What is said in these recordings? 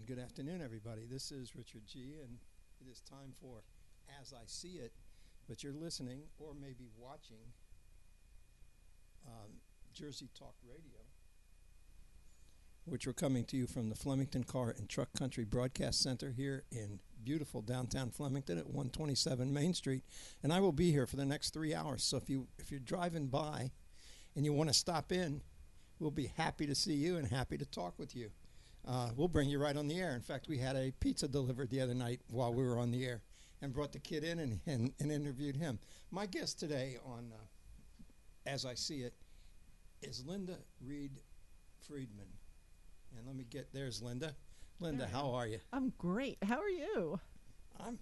Good afternoon, everybody. This is Richard G., and it is time for As I See It, but you're listening or maybe watching Jersey Talk Radio, which we're coming to you from the Flemington Car and Truck Country Broadcast Center here in beautiful downtown Flemington at 127 Main Street. And I will be here for the next 3 hours. So if you're driving by and you want to stop in, we'll be happy to see you and happy to talk with you. We'll bring you right on the air. In fact, we had a pizza delivered the other night while we were on the air and brought the kid in and interviewed him. My guest today on As I See It is Linda Reed Friedman. And let me there's Linda. Linda, how are you? I'm great. How are you? I'm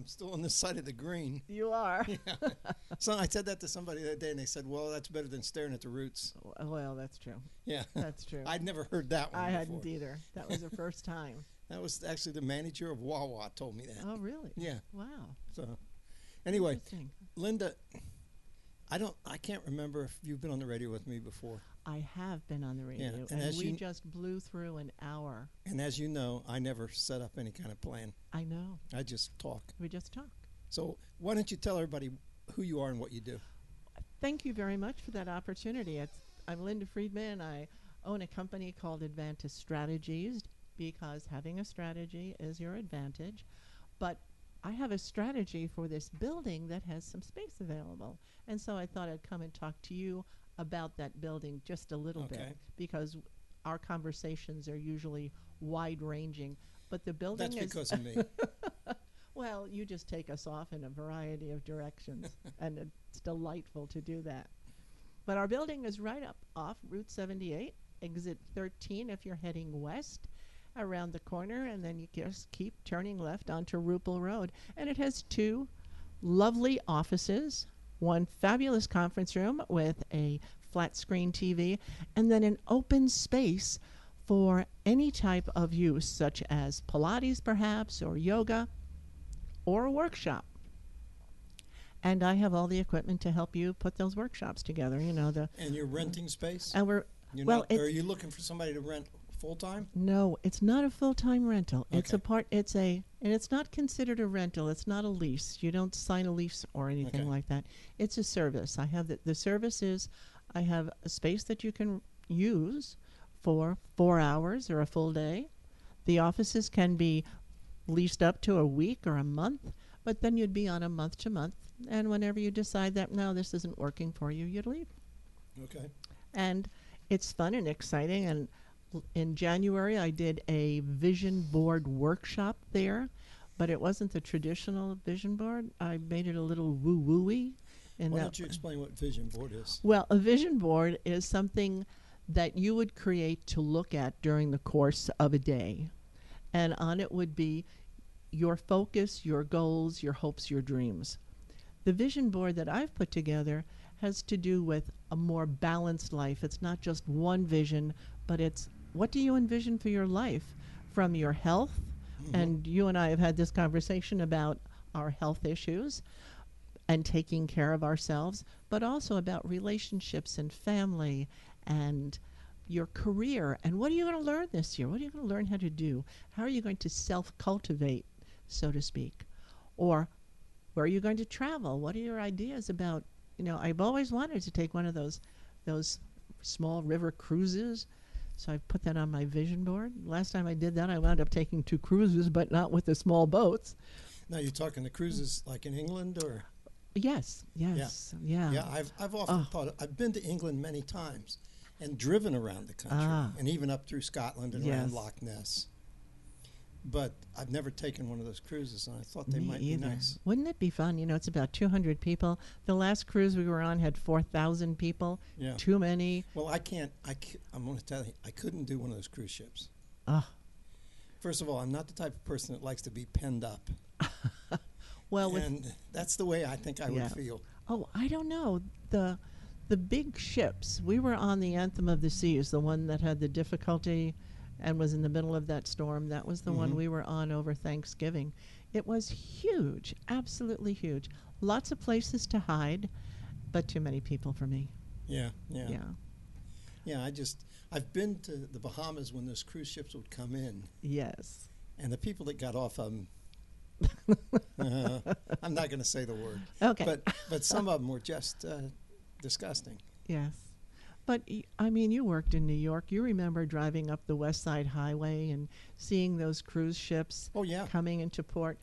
still on this side of the green. You are? Yeah. So I said that to somebody the other day, and they said, well, that's better than staring at the roots. Well, that's true. Yeah. That's true. I'd never heard that one I before. hadn't either. That was the first time. That was actually the manager of Wawa told me that. Oh, really? Yeah. Wow. So, anyway, Interesting. Linda, I can't remember if you've been on the radio with me before. I have been on the radio, Yeah, and we just blew through an hour. And as you know, I never set up any kind of plan. I know. I just talk. We just talk. So why don't you tell everybody who you are and what you do? Thank you very much for that opportunity. I'm Linda Friedman. I own a company called Advantage Strategies because having a strategy is your advantage. But I have a strategy for this building that has some space available. And so I thought I'd come and talk to you about that building just a little bit, because our conversations are usually wide-ranging. But the building That's because of me. Well, you just take us off in a variety of directions, and it's delightful to do that. But our building is right up off Route 78, exit 13 if you're heading west, around the corner, and then you just keep turning left onto Rupel Road. And it has two lovely offices, one fabulous conference room with a flat screen TV, and then an open space for any type of use, such as Pilates perhaps, or yoga, or a workshop. And I have all the equipment to help you put those workshops together. And you're renting space? And we're are you looking for somebody to rent full-time? No, it's not a full-time rental. Okay. And it's not considered a rental. It's not a lease. You don't sign a lease or anything like that. It's a service. I have the service is I have a space that you can use for 4 hours or a full day. The offices can be leased up to a week or a month, but then you'd be on a month to month. And whenever you decide that, no, this isn't working for you, you'd leave. Okay. And it's fun and exciting. And in January, I did a vision board workshop there, but it wasn't the traditional vision board. I made it a little woo-woo-y. Why don't you explain what vision board is? Well, a vision board is something that you would create to look at during the course of a day. And on it would be your focus, your goals, your hopes, your dreams. The vision board that I've put together has to do with a more balanced life. It's not just one vision, but it's what do you envision for your life, from your health, and you and I have had this conversation about our health issues and taking care of ourselves, but also about relationships and family and your career. And what are you going to learn this year? What are you going to learn how to do? How are you going to self-cultivate, so to speak? Or where are you going to travel? What are your ideas about, I've always wanted to take one of those small river cruises. So I put that on my vision board. Last time I did that, I wound up taking 2 cruises, but not with the small boats. Now, you're talking the cruises like in England, or? Yes. Yeah. Yeah, I've often thought, I've been to England many times and driven around the country, and even up through Scotland and around Loch Ness. But I've never taken one of those cruises, and I thought they might be nice. Wouldn't it be fun? It's about 200 people. The last cruise we were on had 4,000 people. Yeah. Too many. Well, I'm going to tell you, I couldn't do one of those cruise ships. First of all, I'm not the type of person that likes to be penned up. And that's the way I think I would feel. Oh, I don't know. The big ships, we were on the Anthem of the Seas, the one that had the difficulty and was in the middle of that storm. That was the one we were on over Thanksgiving. It was huge, absolutely huge. Lots of places to hide, but too many people for me. Yeah. I I've been to the Bahamas when those cruise ships would come in, Yes. and the people that got off of them, I'm not going to say the word, Okay. but some of them were just disgusting. Yes. But, I mean, you worked in New York. You remember driving up the West Side Highway and seeing those cruise ships Oh, yeah. coming into port.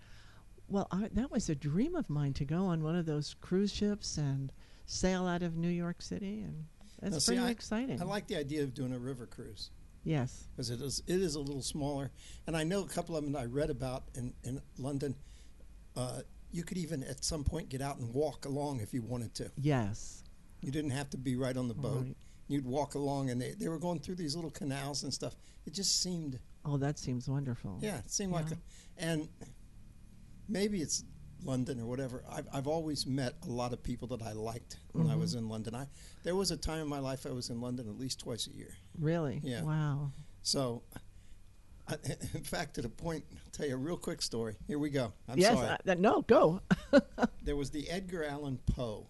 Well, that was a dream of mine, to go on one of those cruise ships and sail out of New York City. And Now, it's see, pretty exciting. I like the idea of doing a river cruise Yes. because it is a little smaller. And I know a couple of them I read about in London. You could even at some point get out and walk along if you wanted to. Yes. You didn't have to be right on the boat. Right. You'd walk along, and they were going through these little canals and stuff. It just seemed, Oh, that seems wonderful. yeah, it seemed like Yeah. and maybe it's London or whatever. I've always met a lot of people that I liked when I was in London. There was a time in my life I was in London at least twice a year. Really? Yeah. Wow. So, in fact, to the point, I'll tell you a real quick story. Here we go. I'm Yes. sorry. No, go. There was the Edgar Allan Poe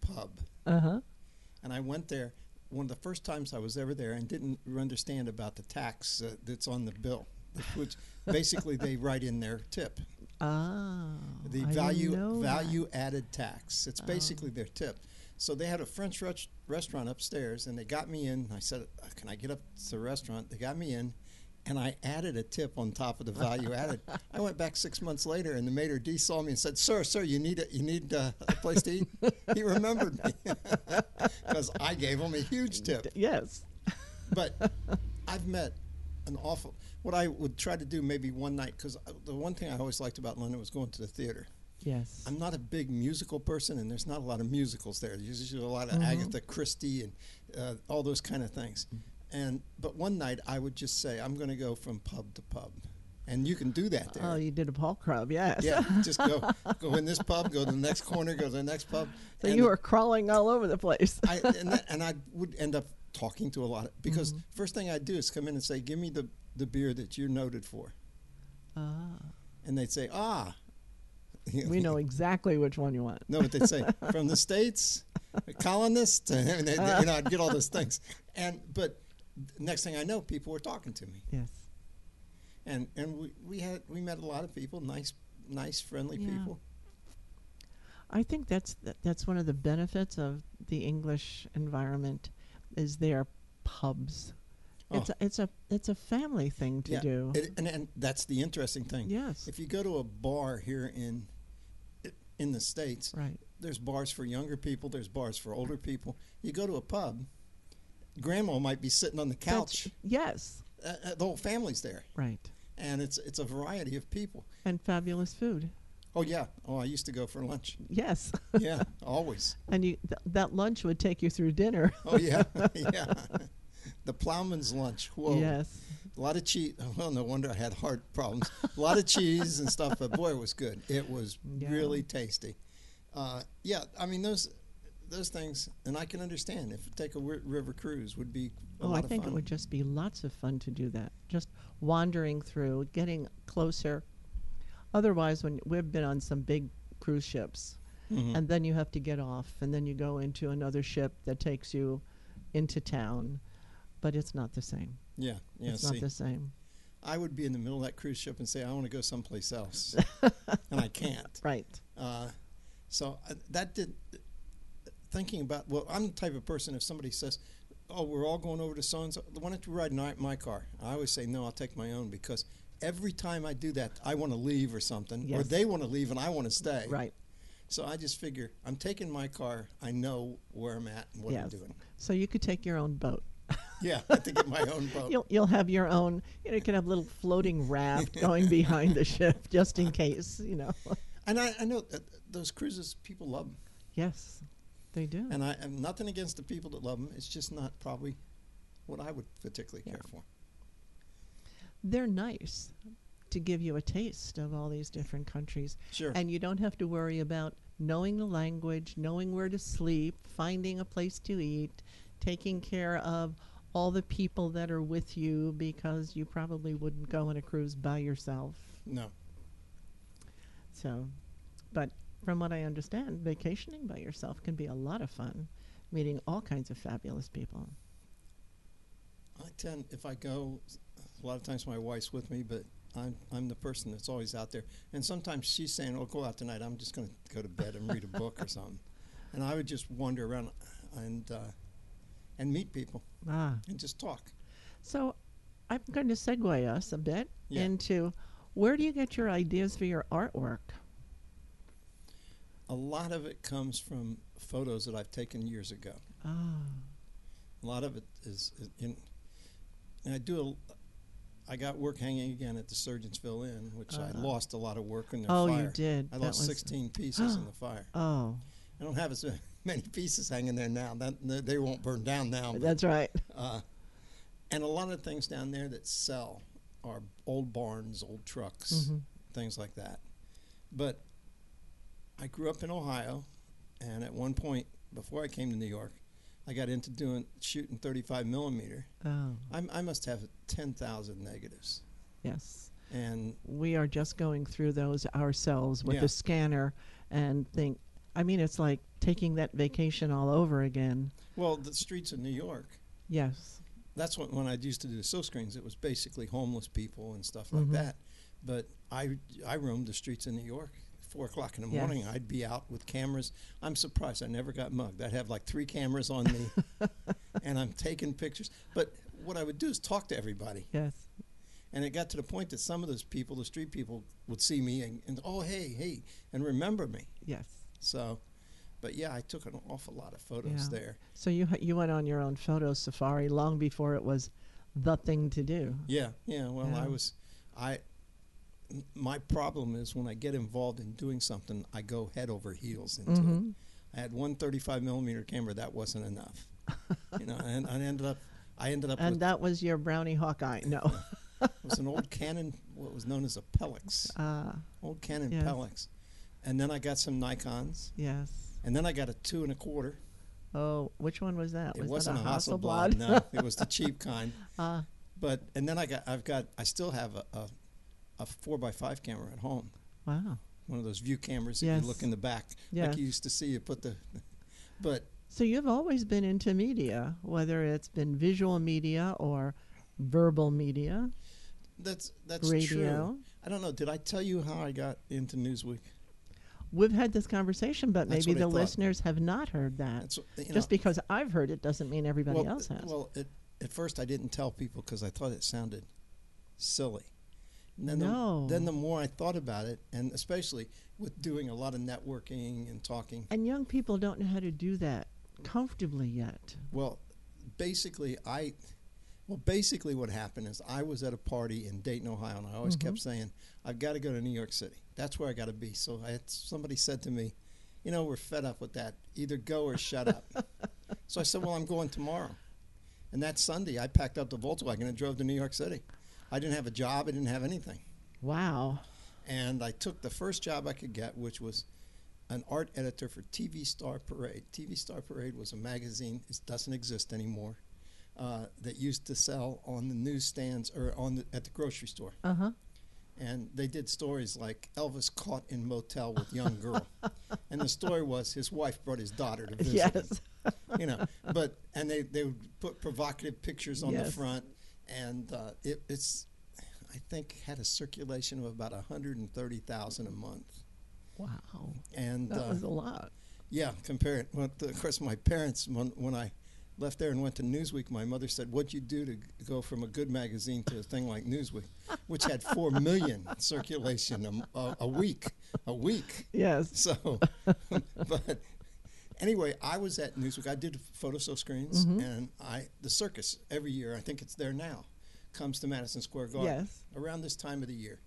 pub, Uh-huh. and I went there. One of the first times I was ever there and didn't understand about the tax that's on the bill, which basically they write in their tip. Ah. The I didn't know that. value added tax. It's basically their tip. So they had a French restaurant upstairs, and they got me in. I said, "Can I get up to the restaurant?" They got me in, and I added a tip on top of the value added. I went back 6 months later, and the maitre d' saw me and said, "Sir, you need a place to eat." He remembered me because I gave him a huge tip. Yes. But I've met an awful. What I would try to do maybe one night, because the one thing I always liked about London was going to the theater. Yes. I'm not a big musical person, and there's not a lot of musicals there. There's usually a lot of Agatha Christie and all those kind of things. But one night I would just say, I'm going to go from pub to pub. And you can do that there. Oh, you did a Paul Crub, yes. Yeah, just go in this pub, go to the next corner, go to the next pub. So And you were crawling all over the place. I would end up talking to a lot of, because first thing I'd do is come in and say, "Give me the beer that you're noted for." Ah. And they'd say, "Ah." We know exactly which one you want. No, but they'd say, "From the States, a colonist," and I'd get all those things. But next thing I know, people were talking to me. Yes. And we met a lot of people, nice, friendly Yeah. people. I think that's one of the benefits of the English environment, is their pubs. Oh. It's a family thing to do. And that's the interesting thing. Yes. If you go to a bar here in the States, Right. there's bars for younger people, there's bars for older people. You go to a pub, grandma might be sitting on the couch. Yes. The whole family's there, Right. and it's a variety of people. And fabulous food. Oh yeah. Oh, I used to go for lunch. Yes. Yeah, always. And that lunch would take you through dinner. Oh yeah, yeah. The plowman's lunch. Whoa. Yes. A lot of cheese. Well, no wonder I had heart problems. A lot of cheese and stuff, but boy, it was good. It was really tasty. Yeah, I mean those things, and I can understand if take a river cruise would be a lot I of think fun. it would just be lots of fun to do that. Just wandering through, getting closer. Otherwise, when we've been on some big cruise ships, and then you have to get off, and then you go into another ship that takes you into town, but it's not the same. Yeah, yeah. It's not the same. I would be in the middle of that cruise ship and say, "I want to go someplace else," and I can't. Right. So that did. Thinking about, well, I'm the type of person, if somebody says, "Oh, we're all going over to so-and-so, why don't you ride my car?" I always say, "No, I'll take my own," because every time I do that, I want to leave or something, or Yes. they want to leave and I want to stay. Right. So I just figure, I'm taking my car, I know where I'm at and what I'm Yes. doing. So you could take your own boat. Yeah, I have to get my own boat. You'll have your own. You can have a little floating raft going behind the ship just in case. And I know that those cruises, people love them. Yes, they do. And I'm nothing against the people that love them. It's just not probably what I would particularly care for. They're nice to give you a taste of all these different countries. Sure. And you don't have to worry about knowing the language, knowing where to sleep, finding a place to eat, taking care of all the people that are with you, because you probably wouldn't go on a cruise by yourself. No. So, but from what I understand, vacationing by yourself can be a lot of fun, meeting all kinds of fabulous people. I tend, if I go, a lot of times my wife's with me, but I'm the person that's always out there. And sometimes she's saying, "Oh, go out tonight. I'm just going to go to bed and read a book or something." And I would just wander around and meet people Ah. and just talk. So I'm going to segue us a bit Yeah. into where do you get your ideas for your artwork? A lot of it comes from photos that I've taken years ago. Ah. A lot of it is in, and I got work hanging again at the Surgeonsville Inn, which I lost a lot of work in their Oh, fire. you did. I That lost was- 16 pieces in the fire. Oh, I don't have as many pieces hanging there now. They won't burn down now. But, that's right. and a lot of things down there that sell are old barns, old trucks, Mm-hmm. things like that. But I grew up in Ohio, and at one point, before I came to New York, I got into shooting 35 millimeter. Oh, I must have 10,000 negatives. yes. And We are just going through those ourselves with Yeah. the scanner and it's like taking that vacation all over again. well, the streets of New York. Yes. That's when I used to do the silk screens. It was basically homeless people and stuff like Mhm. that. But I roamed the streets of New York. 4 o'clock in the morning, Yes. I'd be out with cameras. I'm surprised I never got mugged. I'd have like 3 cameras on me, and I'm taking pictures. But what I would do is talk to everybody. Yes. And it got to the point that some of those people, the street people, would see me and oh, hey, and remember me. Yes. So, but yeah, I took an awful lot of photos Yeah. there. So you went on your own photo safari long before it was the thing to do. Yeah. Well, Yeah. my problem is when I get involved in doing something, I go head over heels into Mm-hmm. it. I had one 35 millimeter camera. That wasn't enough, and I ended up And with that was your Brownie Hawkeye. No. it was an old Canon, what was known as a Pelix, old Canon Yes. Pelix, and then I got some Nikons, Yes. and then I got a 2 1/4. Oh, which one was that? It was wasn't a that Hasselblad, no, it was the cheap kind. Ah, And then I still have a 4x5 camera at home. wow. One of those view cameras that Yes. you look in the back, Yes. like you used to see. You put but So you've always been into media, whether it's been visual media or verbal media, that's radio. true. I don't know. Did I tell you how I got into Newsweek? We've had this conversation, but That's maybe what I the thought. listeners have not heard that. That's Just because I've heard it doesn't mean everybody else has. Well, at first I didn't tell people because I thought it sounded silly. And then No. the more I thought about it, and especially with doing a lot of networking and talking, And young people don't know how to do that comfortably yet. well, basically what happened is I was at a party in Dayton, Ohio, and I always kept saying, I've got to go to New York City. That's where I got to be. So somebody said to me, we're fed up with that. Either go or shut up. So I said, well, I'm going tomorrow. And that Sunday, I packed up the Volkswagen and drove to New York City. I didn't have a job. I didn't have anything. Wow. And I took the first job I could get, which was an art editor for TV Star Parade. TV Star Parade was a magazine. It doesn't exist anymore. That used to sell on the newsstands or at the grocery store. Uh-huh. And they did stories like Elvis caught in motel with young girl. And the story was his wife brought his daughter to visit him. Yes. And they would put provocative pictures on the Yes. front. And it's, I think, had a circulation of about 130,000 a month. Wow. And That was a lot. yeah, compare it. Well, of course, my parents, when I left there and went to Newsweek, my mother said, "What'd you do to go from a good magazine to a thing like Newsweek, which had 4 million circulation a week, Yes. So, but anyway, I was at Newsweek. I did photo show screens, and the circus every year, I think it's there now, comes to Madison Square Garden Yes. around this time of the year.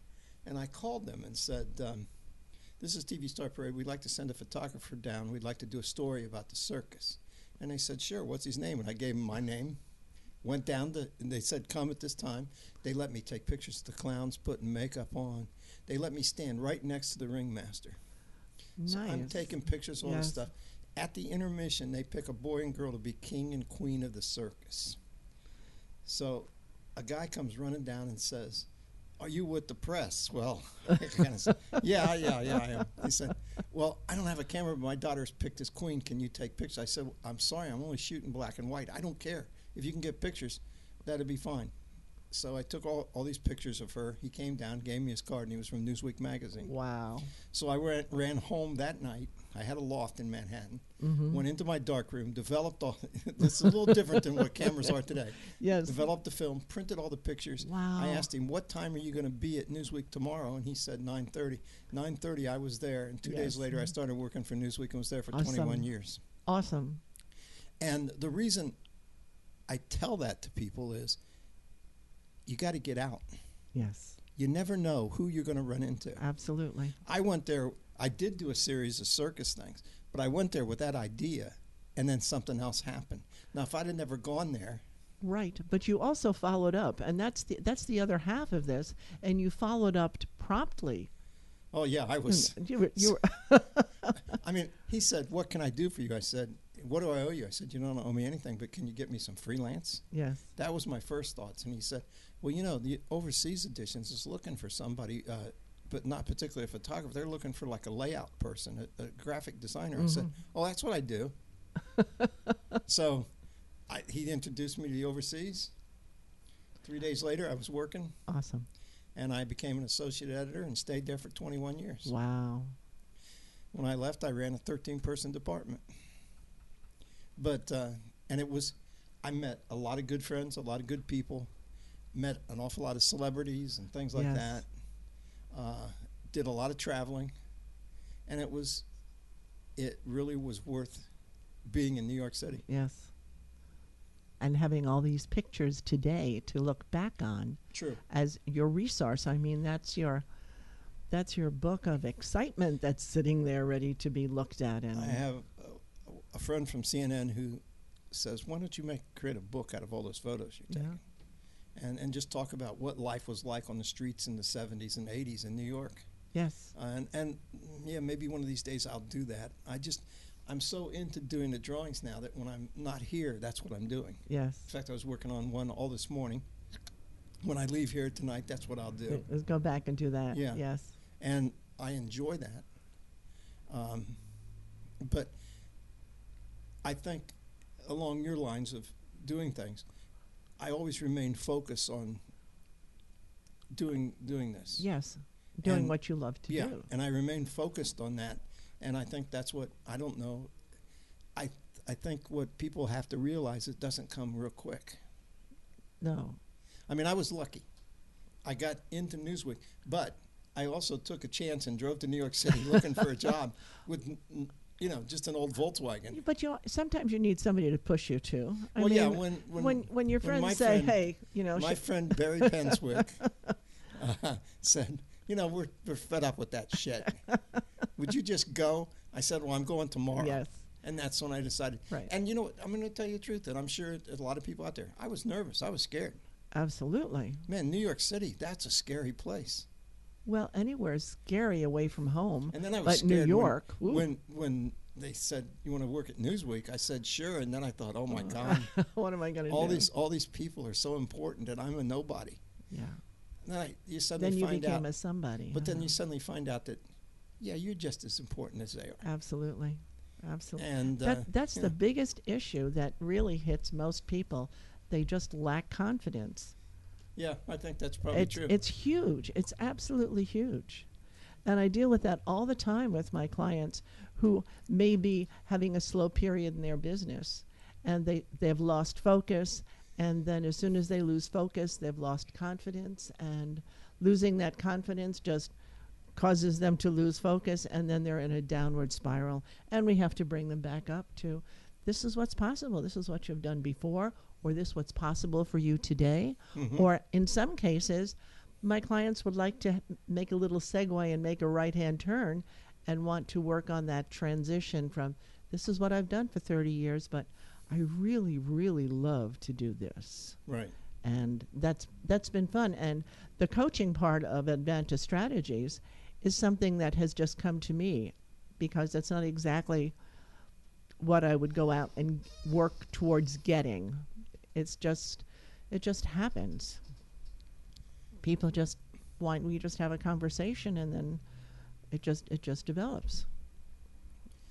And I called them and said, this is TV Star Parade. We'd like to send a photographer down. We'd like to do a story about the circus. And they said, sure, what's his name? And I gave them my name. Went down and they said, come at this time. They let me take pictures of the clowns putting makeup on. They let me stand right next to the ringmaster. Nice. So I'm taking pictures of all this Yes. stuff. At the intermission, they pick a boy and girl to be king and queen of the circus. So a guy comes running down and says, are you with the press? Well, I kind of said, yeah, I am. He said, well, I don't have a camera, but my daughter's picked as queen. Can you take pictures? I said, I'm sorry, I'm only shooting black and white. I don't care. If you can get pictures, that'd be fine. So I took all these pictures of her. He came down, gave me his card, and he was from Newsweek magazine. Wow. So I ran home that night. I had a loft in Manhattan. Mm-hmm. Went into my darkroom, developed all. This is a little different than what cameras are today. Yes. Developed the film, printed all the pictures. Wow. I asked him, "What time are you going to be at Newsweek tomorrow?" And he said 9:30. 9:30, I was there, and 2 days later, I started working for Newsweek and was there for 21 years. Awesome. And the reason I tell that to people is, you got to get out. Yes. You never know who you're going to run into. Absolutely. I went there. I did do a series of circus things, but I went there with that idea, and then something else happened. Now, if I'd have never gone there, Right, but you also followed up, and that's the other half of this, and you followed up promptly. oh yeah, I was. You were I mean, he said, "What can I do for you?" I said, "What do I owe you?" I said, "You don't owe me anything, but can you get me some freelance?" Yes. That was my first thoughts, and he said, "Well, you know, the Overseas Editions is looking for somebody, but not particularly a photographer. They're looking for like a layout person, a graphic designer." I said, "Oh, that's what I do." So he introduced me to the Overseas. 3 days later, I was working, Awesome. and I became an associate editor and stayed there for 21 years. Wow. When I left, I ran a 13-person department. But, and it was, I met a lot of good friends, a lot of good people, met an awful lot of celebrities and things like Yes. that, did a lot of traveling, and it really was worth being in New York City. Yes. And having all these pictures today to look back on True. as your resource. I mean, that's your book of excitement that's sitting there ready to be looked at. And I have a friend from CNN who says, "Why don't you create a book out of all those photos you're taking?" And just talk about what life was like on the streets in the 70s and 80s in New York. yes. And yeah, maybe one of these days I'll do that. I'm so into doing the drawings now that when I'm not here, that's what I'm doing. Yes. In fact, I was working on one all this morning. When I leave here tonight, that's what I'll do. Let's go back and do that. Yeah. Yes. And I enjoy that. But I think along your lines of doing things, I always remain focused on doing this. Yes. Doing And- what you love to Yeah, do. and I remain focused on that. And I think that's what, I don't know, I think what people have to realize, it doesn't come real quick. No. I mean, I was lucky. I got into Newsweek, but I also took a chance and drove to New York City looking for a job with, just an old Volkswagen. But sometimes you need somebody to push you too. I Well, mean, yeah, when your when friends my say, friend- "Hey, my friend Barry Penswick said, we're fed up with that shit. Would you just go? I said, well, I'm going tomorrow. yes, And that's when I decided. Right. And you know what? I'm going to tell you the truth, and I'm sure a lot of people out there, I was nervous. I was scared. absolutely." Man, New York City, that's a scary place. Well, anywhere's scary away from home, And then I was like New scared York. Ooh. when they said, you want to work at Newsweek? I said, sure. And then I thought, oh, my God, What am I going to do? all these people are so important, and I'm a nobody. Yeah. And then you suddenly Then you find became out. a somebody. But then huh? you suddenly find out that, yeah, you're just as important as they are. Absolutely. Absolutely. And That's yeah. the biggest issue that really hits most people. They just lack confidence. Yeah, I think that's probably true. It's huge. It's absolutely huge. And I deal with that all the time with my clients who may be having a slow period in their business, and they've lost focus, and then as soon as they lose focus, they've lost confidence, and losing that confidence just causes them to lose focus, and then they're in a downward spiral. And we have to bring them back up to, this is what's possible. This is what you've done before, or this is what's possible for you today. Mhm. Or in some cases, my clients would like to make a little segue and make a right-hand turn and want to work on that transition from, this is what I've done for 30 years, but I really, really love to do this. Right. And that's been fun. And the coaching part of Advanta Strategies is something that has just come to me, because that's not exactly what I would go out and work towards getting. It just happens. People just we just have a conversation, and then it just develops.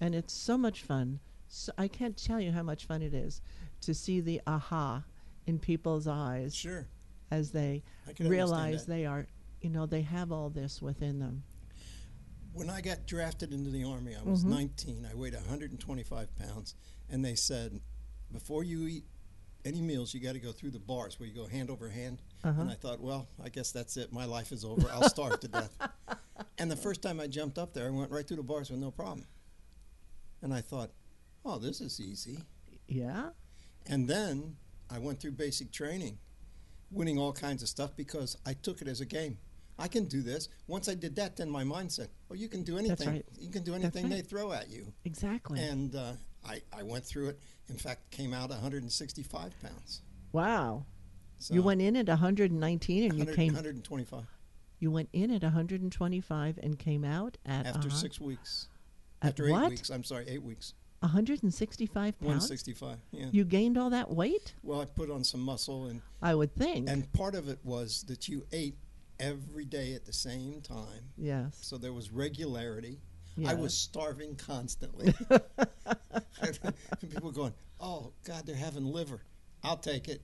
And it's so much fun. So I can't tell you how much fun it is to see the aha in people's eyes Sure. as they I can realize understand that. they are, they have all this within them. When I got drafted into the Army, I was 19. I weighed 125 pounds, and they said, before you eat any meals, you got to go through the bars where you go hand over hand. And I thought, well, I guess that's it. My life is over. I'll starve to death. And the first time I jumped up there, I went right through the bars with no problem. And I thought, oh, this is easy. Yeah? And then I went through basic training, winning all kinds of stuff because I took it as a game. I can do this. Once I did that, then my mind said, well, you can do anything. That's right. You can do anything right. they throw at you. Exactly. And I went through it. In fact, came out 165 pounds. Wow. So You went in at 119 and 125 you went in at 125 and came out at after 6 weeks. At After 8 what? weeks. I'm sorry, 8 weeks. 165 pounds. 165, yeah. You gained all that weight? Well, I put on some muscle, I would think. and part of it was that you ate every day at the same time. Yes. So there was regularity. Yes. I was starving constantly. People going, oh, God, they're having liver. I'll take it.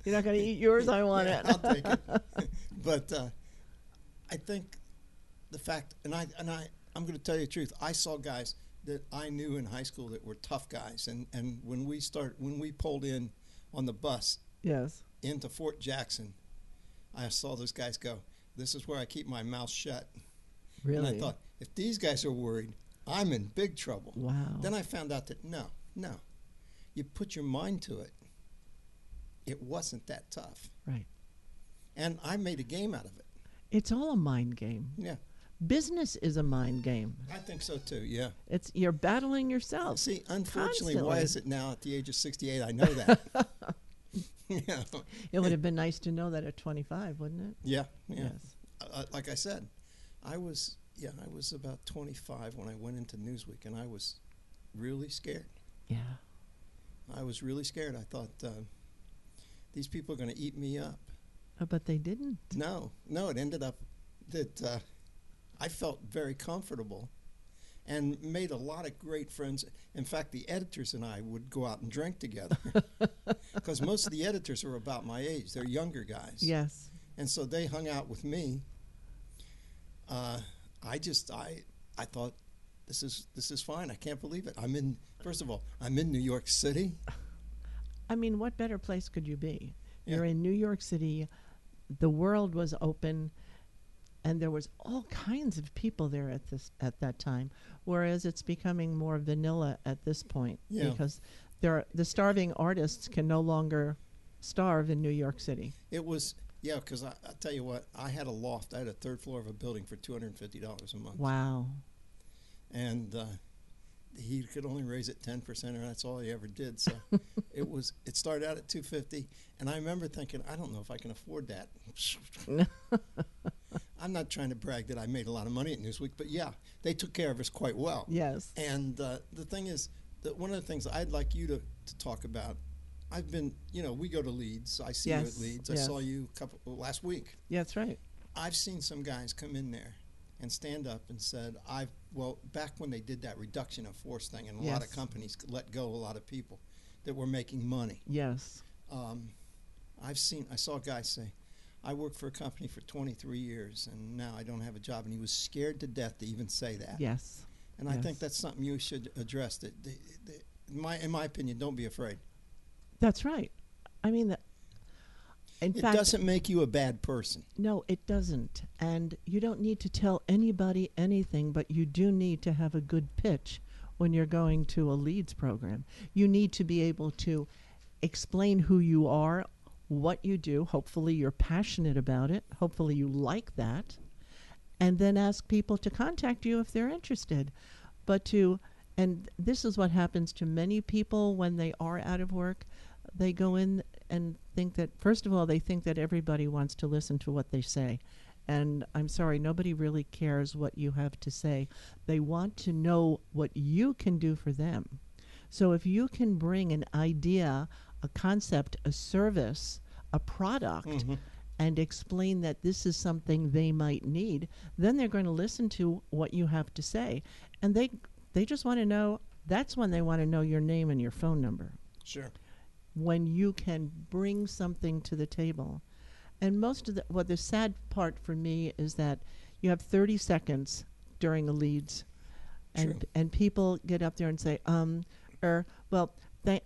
You're not going to eat yours? I want Yeah, it. I'll take it. But I think the fact, and I'm going to tell you the truth. I saw guys that I knew in high school that were tough guys, and when we pulled in on the bus Yes. into Fort Jackson, I saw those guys go, this is where I keep my mouth shut. Really? And I thought, if these guys are worried, I'm in big trouble. Wow. Then I found out that no, you put your mind to it. It wasn't that tough. Right. And I made a game out of it. It's all a mind game. Yeah, Business is a mind game. I think so too, yeah. You're battling yourself. See, unfortunately, Constantly. why is it now at the age of 68? I know that. Yeah, It would have been nice to know that at 25, wouldn't it? yeah. Yes. Like I said, I was about 25 when I went into Newsweek, and I was really scared. Yeah. I was really scared. I thought, these people are going to eat me up. But they didn't. No, it ended up that I felt very comfortable and made a lot of great friends. In fact, the editors and I would go out and drink together because most of the editors are about my age. They're younger guys. Yes. And so they hung out with me. I thought, this is fine. I can't believe it. First of all, I'm in New York City. I mean, what better place could you be? Yeah. You're in New York City. The world was open, and there was all kinds of people there at that time. Whereas it's becoming more vanilla at this point Yeah. because the starving artists can no longer starve in New York City. It was, yeah, because I tell you what, I had a loft. I had a third floor of a building for $250 a month. Wow. And he could only raise it 10%, and that's all he ever did. So it started out at $250, and I remember thinking, I don't know if I can afford that. I'm not trying to brag that I made a lot of money at Newsweek, but yeah, they took care of us quite well. Yes. And the thing is that one of the things I'd like you to talk about, I've been, we go to Leeds. I see you Yes, at Leeds. yes. I saw you last week. Yeah, that's right. I've seen some guys come in there and stand up and said, back when they did that reduction of force thing, and a lot of Yes. companies let go a lot of people that were making money. Yes. I saw a guy say, I worked for a company for 23 years, and now I don't have a job, and he was scared to death to even say that. Yes. And I think Yes. that's something you should address. In my opinion, don't be afraid. That's right. I mean, in It fact, doesn't make you a bad person. no, it doesn't. And you don't need to tell anybody anything, but you do need to have a good pitch when you're going to a Leeds program. You need to be able to explain who you are, what you do. Hopefully you're passionate about it. Hopefully you like that. And then ask people to contact you if they're interested. And this is what happens to many people when they are out of work. They go in and think that, first of all, they think that everybody wants to listen to what they say. And I'm sorry, nobody really cares what you have to say. They want to know what you can do for them. So if you can bring an idea, a concept, a service, a product, and explain that this is something they might need, then they're going to listen to what you have to say. And they just want to know, that's when they want to know your name and your phone number. Sure. when you can bring something to the table. And most of the sad part for me is that you have 30 seconds during the leads, True. and people get up there and say, well,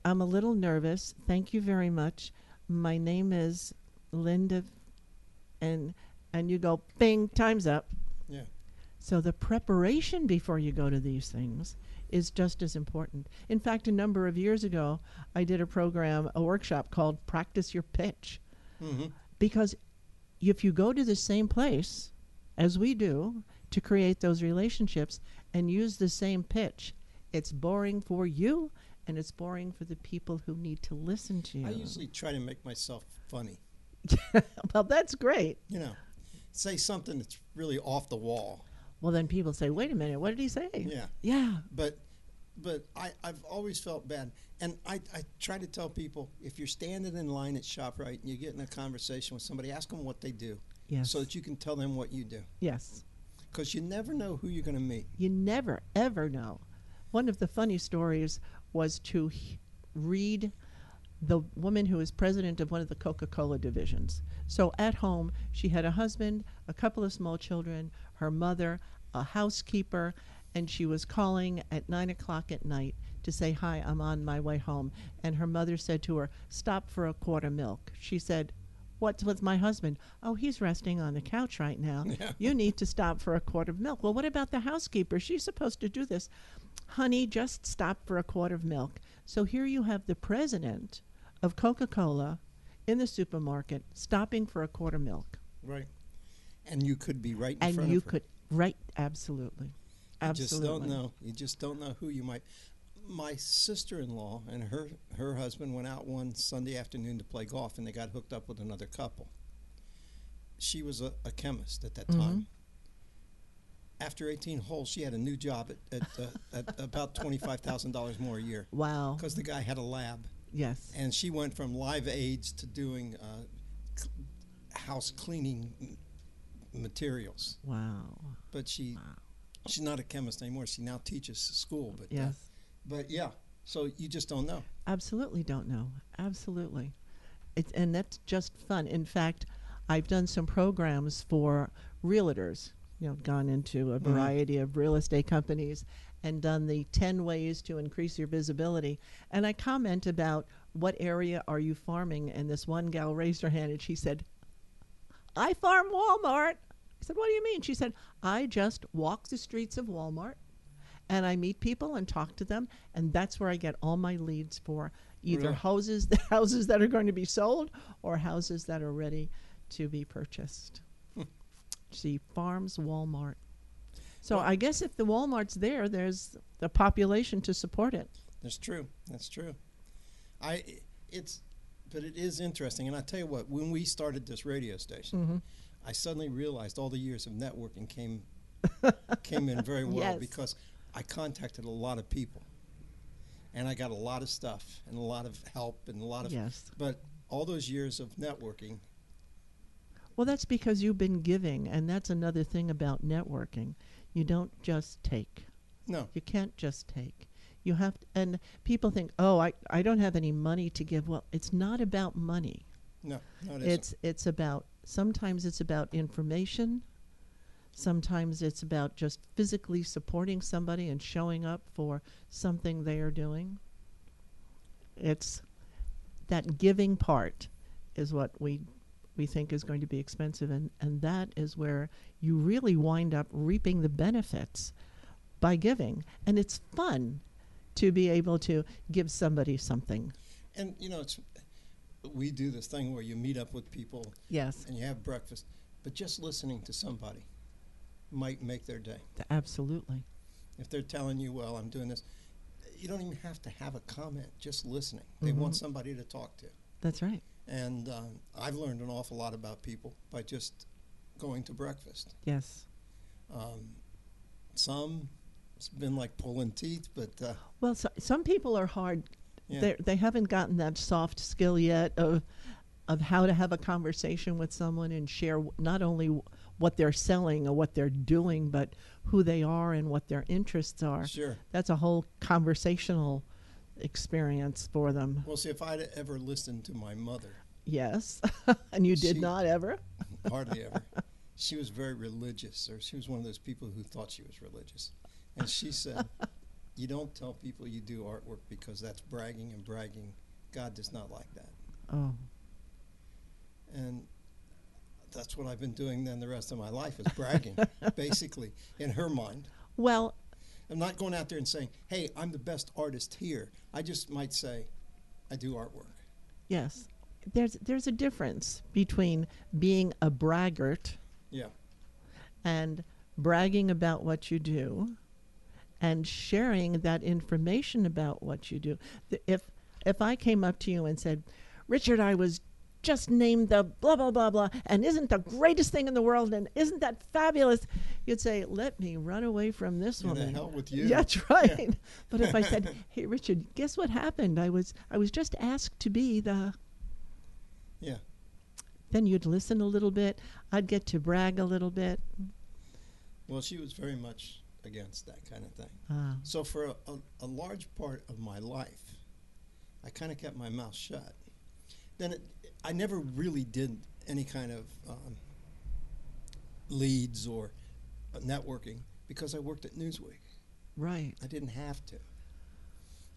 I'm a little nervous. Thank you very much. My name is Linda, and you go, bing, time's up. Yeah. So the preparation before you go to these things is just as important. In fact, a number of years ago, I did a workshop called Practice Your Pitch. Mm-hmm. Because if you go to the same place as we do to create those relationships and use the same pitch, it's boring for you and it's boring for the people who need to listen to you. I usually try to make myself funny. Well, that's great. You know, say something that's really off the wall. Well, then people say, wait a minute, what did he say? Yeah. Yeah. But I've always felt bad. And I try to tell people, if you're standing in line at ShopRite and you get in a conversation with somebody, ask them what they do. Yes. So that you can tell them what you do. Yes. Because you never know who you're going to meet. You never, ever know. One of the funny stories was to read the woman who is president of one of the Coca-Cola divisions. So at home, she had a husband, a couple of small children, her mother, a housekeeper, and she was calling at 9 o'clock at night to say, hi, I'm on my way home. And her mother said to her, stop for a quart of milk. She said, what's with my husband? Oh, he's resting on the couch right now. Yeah. You need to stop for a quart of milk. Well, what about the housekeeper? She's supposed to do this. Honey, just stop for a quart of milk. So here you have the president of Coca-Cola in the supermarket stopping for a quart of milk. Right. And you could be right in And front you of her. could, right, absolutely. You just Absolutely. don't know. You just don't know who you might. My sister-in-law and her husband went out one Sunday afternoon to play golf, and they got hooked up with another couple. She was a chemist at that time. After 18 holes, she had a new job at about $25,000 more a year Wow. because the guy had a lab. Yes. And she went from live aids to doing house cleaning materials. Wow. But she's not a chemist anymore. She now teaches school. But Yes. but yeah, so you just don't know. Absolutely don't know. Absolutely. And that's just fun. In fact, I've done some programs for realtors, gone into a variety of real estate companies and done the 10 ways to increase your visibility. And I comment about what area are you farming? And this one gal raised her hand and she said, I farm Walmart. I said, what do you mean? She said, I just walk the streets of Walmart and I meet people and talk to them, and that's where I get all my leads for either Really? houses that are going to be sold or houses that are ready to be purchased. She farms Walmart. So Well- I guess if the Walmart's there, there's the population to support it. That's true. That's true. But it is interesting. And I tell you what, when we started this radio station, I suddenly realized all the years of networking came in very well Yes. because I contacted a lot of people, and I got a lot of stuff and a lot of help and a lot of. Yes. But all those years of networking. Well, that's because you've been giving, and that's another thing about networking. You don't just take. No. You can't just take. You have to, and people think, oh, I don't have any money to give. Well, it's not about money. No, it isn't. It's about, sometimes it's about information. Sometimes it's about just physically supporting somebody and showing up for something they are doing. It's that giving part is what we think is going to be expensive, and that is where you really wind up reaping the benefits by giving. And it's fun to be able to give somebody something. And we do this thing where you meet up with people Yes, and you have breakfast, but just listening to somebody might make their day. absolutely. If they're telling you, well, I'm doing this, you don't even have to have a comment, just listening. They want somebody to talk to. That's right. And I've learned an awful lot about people by just going to breakfast. Yes. Some, it's been like pulling teeth, but Well, some people are hard. yeah. They haven't gotten that soft skill yet of how to have a conversation with someone and share not only what they're selling or what they're doing, but who they are and what their interests are. Sure. That's a whole conversational experience for them. Well, see, if I'd ever listened to my mother, Yes. And you did She- not ever? hardly ever, she was very religious, or she was one of those people who thought she was religious. And she said, you don't tell people you do artwork because that's bragging, and bragging, God does not like that. Oh, And that's what I've been doing then the rest of my life is bragging, basically, in her mind. well, I'm not going out there and saying, hey, I'm the best artist here. I just might say, I do artwork. yes. There's a difference between being a braggart Yeah. and bragging about what you do and sharing that information about what you do. If I came up to you and said, Richard, I was just named the blah blah blah blah and isn't the greatest thing in the world and isn't that fabulous, you'd say, let me run away from this And the woman. hell with you. Yeah, that's right. But if I said, hey Richard, guess what happened? I was just asked to be the, Yeah. then you'd listen a little bit. I'd get to brag a little bit. Well, she was very much against that kind of thing. Ah, So for a large part of my life, I kind of kept my mouth shut. Then I never really did any kind of leads or networking because I worked at Newsweek. right. I didn't have to.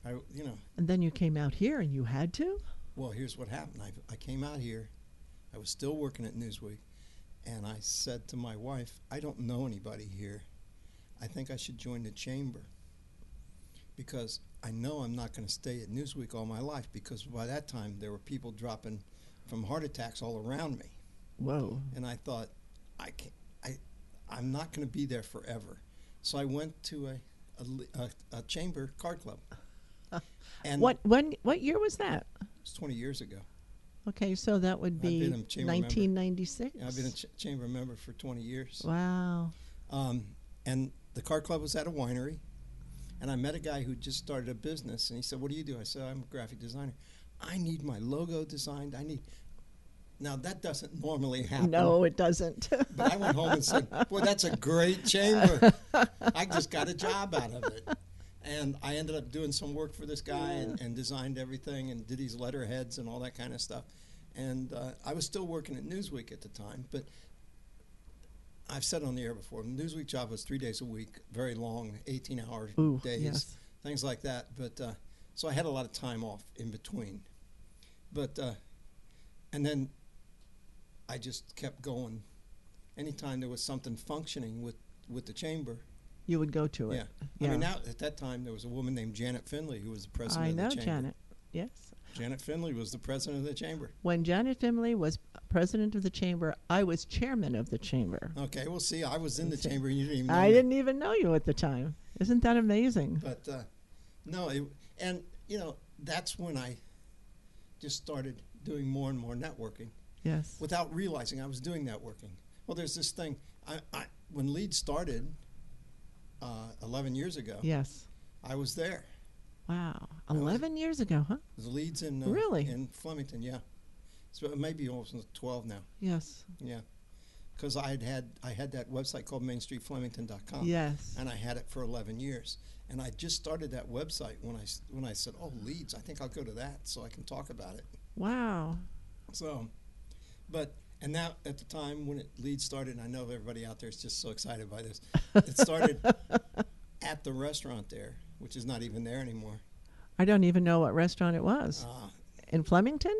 And then you came out here and you had to? Well, here's what happened. I came out here. I was still working at Newsweek, and I said to my wife, I don't know anybody here. I think I should join the chamber because I know I'm not going to stay at Newsweek all my life because by that time there were people dropping from heart attacks all around me. Whoa. And I thought, I'm not going to be there forever. So I went to a chamber card club. And What year was that? it was 20 years ago. Okay, so that would be been a chamber member. 1996. Yeah, I've been a chamber member for 20 years. Wow. And the car club was at a winery, and I met a guy who just started a business, and he said, what do you do? I said, I'm a graphic designer. I need my logo designed. Now, that doesn't normally happen. No, it doesn't. But I went home and said, boy, that's a great chamber. I just got a job out of it. And I ended up doing some work for this guy and designed everything and did these letterheads and all that kind of stuff. And I was still working at Newsweek at the time, but I've said on the air before, the Newsweek job was 3 days a week, very long, 18-hour Ooh, days, yes. things like that. But so I had a lot of time off in between. But and then I just kept going. Anytime there was something functioning with the chamber, You would go to it. yeah. I mean, now at that time there was a woman named Janet Finley who was the president I of the know chamber. Janet. Yes. Janet Finley was the president of the chamber. When Janet Finley was president of the chamber, I was chairman of the chamber. Okay, well, see, I was in the See. chamber and you didn't even know I me. didn't even know you at the time. Isn't that amazing? But no, and you know, that's when I just started doing more and more networking Yes. without realizing I was doing networking. Well, there's this thing. When Lead started 11 years ago, Yes. I was there. Wow. 11 years ago, huh? The Leads in Really? in Flemington, yeah. So it may be almost 12 now. Yes. Yeah, because I had that website called MainStreetFlemington.com. Yes. And I had it for 11 years. And I just started that website when I said, oh, Leads, I think I'll go to that so I can talk about it. Wow. So, and now at the time when Leads started, and I know everybody out there is just so excited by this, it started at the restaurant there, which is not even there anymore. I don't even know what restaurant it was. In Flemington?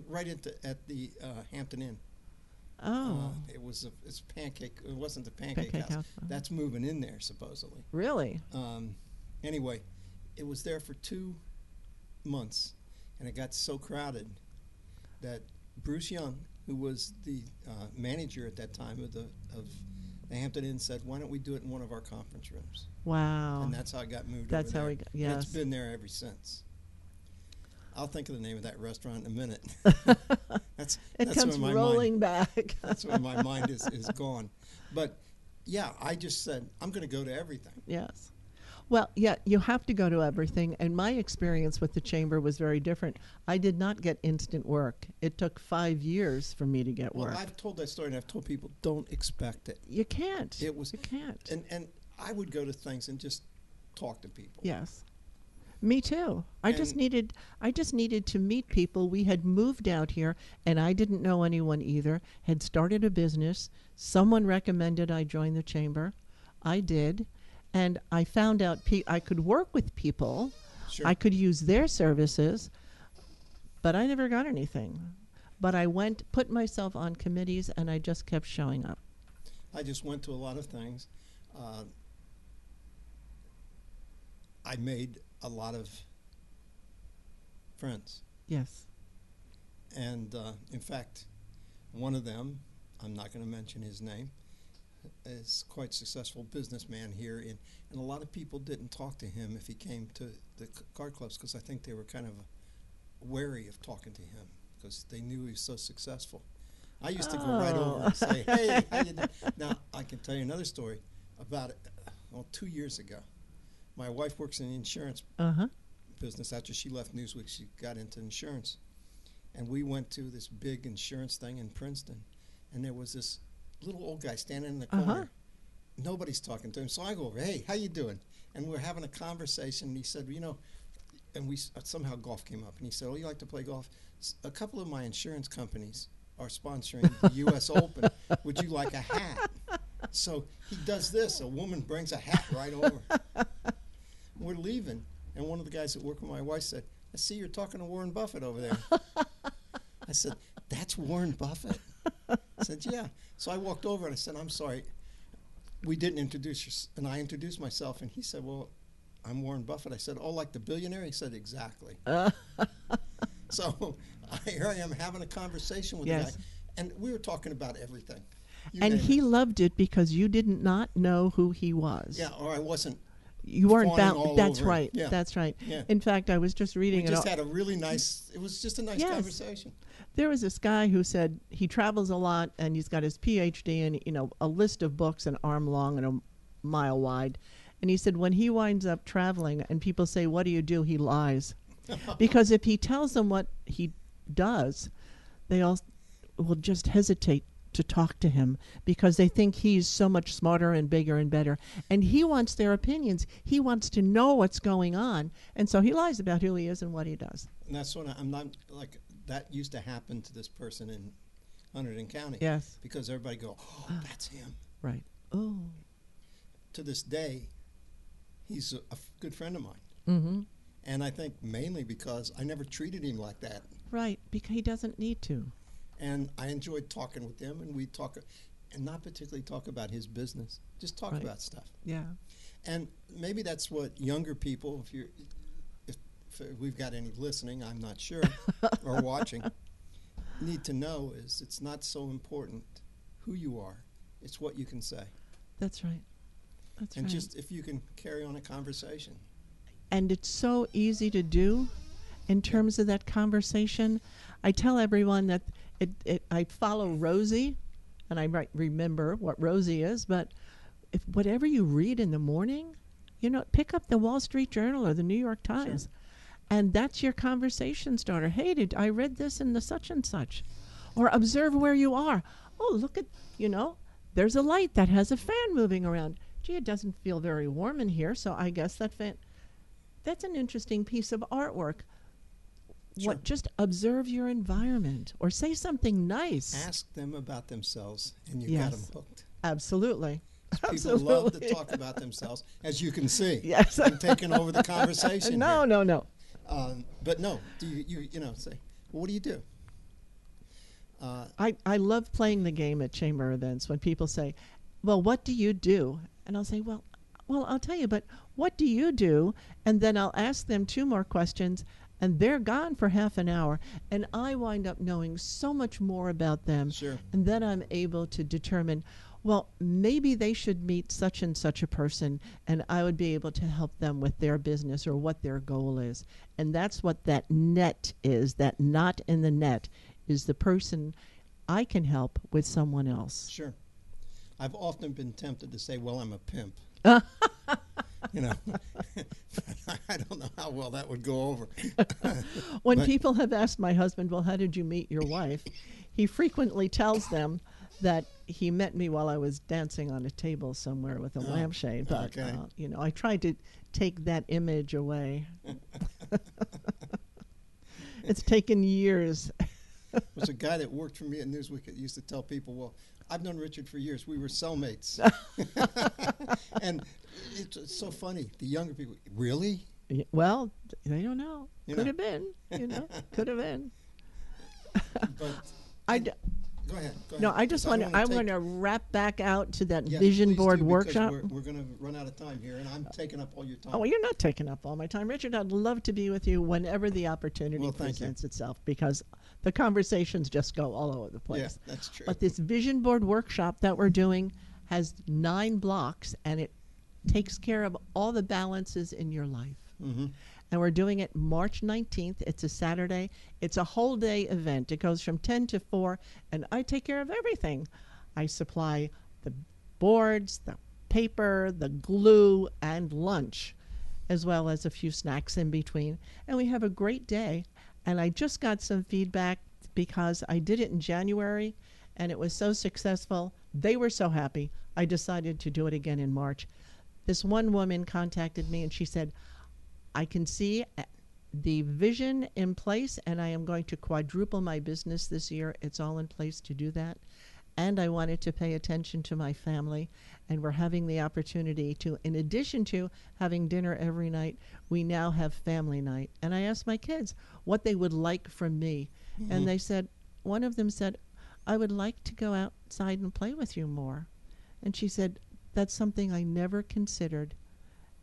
Right at the Hampton Inn. Oh. It's Pancake. It wasn't the Pancake Pancake House. House. That's moving in there supposedly. Really? Anyway, it was there for 2 months, and it got so crowded that Bruce Young, who was the manager at that time of the Hampton Inn, said, "Why don't we do it in one of our conference rooms?" Wow. And that's how it got moved. That's over how there. we got- And yes. it's been there ever since. I'll think of the name of that restaurant in a minute. that's It that's comes where my rolling mind, back. That's where my mind is gone. But yeah, I just said I'm going to go to everything. Yes. Well, yeah, you have to go to everything. And my experience with the chamber was very different. I did not get instant work. It took 5 years for me to get Well, work. I've told that story, and I've told people don't expect it. You can't. It was- You can't. And I would go to things and just talk to people. Yes. Me too. I just And needed to meet people. We had moved out here and I didn't know anyone either. Had started a business. Someone recommended I join the chamber. I did. And I found out I could work with people. sure, I could use their services, but I never got anything. But I put myself on committees and I just kept showing up. I just went to a lot of things. Uh, I made a lot of friends. Yes. And in fact, one of them, I'm not going to mention his name, is quite successful businessman here. And a lot of people didn't talk to him if he came to the card clubs because I think they were kind of wary of talking to him because they knew he was so successful. I used to go right over and say, hey, how you doing? Now, I can tell you another story about it. 2 years ago. My wife works in the insurance Uh-huh. business. After she left Newsweek, she got into insurance. And we went to this big insurance thing in Princeton. And there was this little old guy standing in the corner. Uh-huh. Nobody's talking to him. So I go over, hey, how you doing? And we're having a conversation. And he said, and we somehow golf came up. And he said, oh, you like to play golf? A couple of my insurance companies are sponsoring the U.S. Open. Would you like a hat? So he does this. A woman brings a hat right over. We're leaving, and one of the guys that work with my wife said, I see you're talking to Warren Buffett over there. I said, that's Warren Buffett? I said, yeah. So I walked over and I said, I'm sorry, we didn't introduce you. And I introduced myself, and he said, well, I'm Warren Buffett. I said, oh, like the billionaire? He said, exactly. So here I am having a conversation with the Yes. guy, and we were talking about everything. You And name he it. loved it because you did not know who he was. Yeah, or I wasn't. You weren't fawning bound. all That's over. right. Yeah. That's right. Yeah. In fact, I was just reading We it. just had a really nice, it was just a nice Yes. conversation. There was this guy who said he travels a lot and he's got his PhD and a list of books an arm long and a mile wide. And he said when he winds up traveling and people say, "What do you do?" he lies. Because if he tells them what he does, they all will just hesitate to talk to him because they think he's so much smarter and bigger and better. And he wants their opinions. He wants to know what's going on. And so he lies about who he is and what he does. And that's what I'm not, like, that used to happen to this person in Hunterdon County. Yes. Because everybody go, oh, that's him. Right. Oh. To this day, he's a good friend of mine. Mm-hmm. And I think mainly because I never treated him like that. Right, because he doesn't need to. And I enjoyed talking with him, and we talk, and not particularly talk about his business, just talk Right. about stuff. Yeah. And maybe that's what younger people, if we've got any listening, I'm not sure, or watching, need to know is it's not so important who you are, it's what you can say. That's right. That's And right. just if you can carry on a conversation. And it's so easy to do in terms of that conversation. I tell everyone that I follow Rosie, and I remember what Rosie is, but if whatever you read in the morning, pick up the Wall Street Journal or the New York Times, and that's your conversation starter. Hey, I read this in the such and such. Or observe where you are. Oh, look at, there's a light that has a fan moving around. Gee, it doesn't feel very warm in here, so I guess that fan... That's an interesting piece of artwork. Sure. Just observe your environment or say something nice. Ask them about themselves, and you got them Yes. hooked. Absolutely. People love to talk about themselves, as you can see. Yes. I'm taking over the conversation. No, here. no. But no, do you say, well, what do you do? I love playing the game at chamber events when people say, well, what do you do? And I'll say, well, I'll tell you, but what do you do? And then I'll ask them 2 more questions, and they're gone for half an hour. And I wind up knowing so much more about them. Sure. And then I'm able to determine, well, maybe they should meet such and such a person, and I would be able to help them with their business or what their goal is. And that's what that net is, that knot in the net is the person I can help with someone else. Sure. I've often been tempted to say, well, I'm a pimp. I don't know how well that would go over. When But- people have asked my husband, well, how did you meet your wife? He frequently tells them that he met me while I was dancing on a table somewhere with a lampshade. But, okay. I tried to take that image away. It's taken years. Was a guy that worked for me at Newsweek that used to tell people, well, I've known Richard for years. We were cellmates. And it's so funny. The younger people, really? Well, they don't know. You Could know. have been, could have been. But go ahead. No, I just want to. I'm going to to wrap back out to that Yes, vision please board do, because workshop. We're going to run out of time here, and I'm taking up all your time. Oh, well, you're not taking up all my time, Richard. I'd love to be with you whenever the opportunity Well, thank you. presents itself, because the conversations just go all over the Yeah, place. that's true. But this vision board workshop that we're doing has 9 blocks, and it takes care of all the balances in your life. Mm-hmm. And we're doing it March 19th. It's a Saturday. It's a whole day event. It goes from 10 to 4, and I take care of everything. I supply the boards, the paper, the glue, and lunch, as well as a few snacks in between. And we have a great day. And I just got some feedback because I did it in January, and it was so successful. They were so happy. I decided to do it again in March. This one woman contacted me, and she said, I can see the vision in place, and I am going to quadruple my business this year. It's all in place to do that. And I wanted to pay attention to my family, and we're having the opportunity to, in addition to having dinner every night, we now have family night. And I asked my kids what they would like from me. Mm-hmm. And they said, one of them said, I would like to go outside and play with you more. And she said, that's something I never considered.